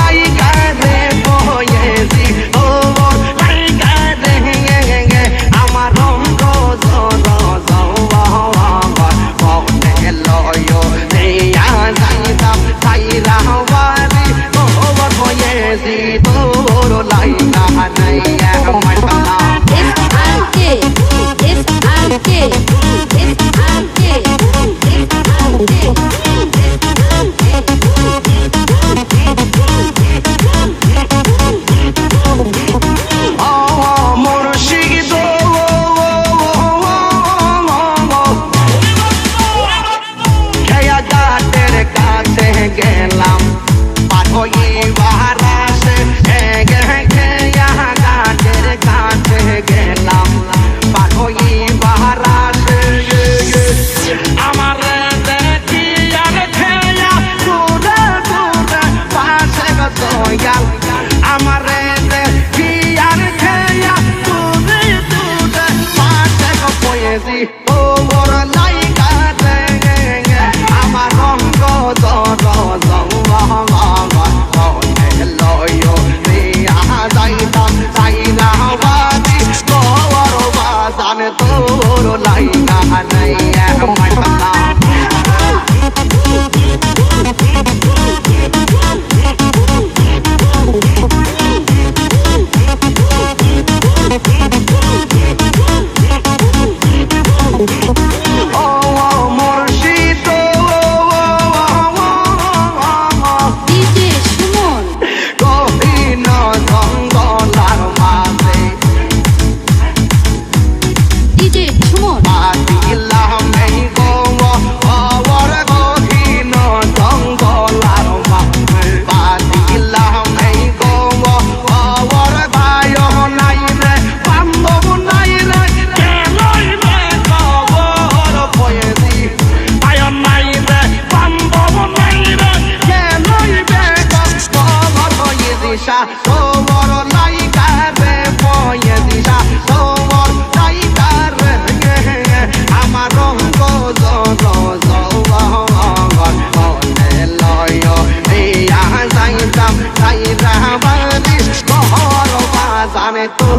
লাইগা রে বয়েছি তোর লাইগা রে আমার রঙ্গ মনে লয় নেয়া যাইতাম সাইরা বাড়ি তোর বয়েছি তোর লাইগা নাই আমার বাবা গেলাম পাঠই বারাসে গাছের কাছে গেলাম পাঠই বারাসে আমার দেখি আর খেয়া দূরে দূরে পাশে গয়াল আমার দেখি আর খেয়া দূরে দূরে পাশে গয়েছি ও মোর লাইগা আমার রঙ্গ তোর লাইগা নাই আমার বাবা তোর লাইগা রে বয়েছি তোর লাইগা রে আমার রঙ্গ মনে লয় যাইতাম সাইরা বাড়ি ঘর বাজানে তো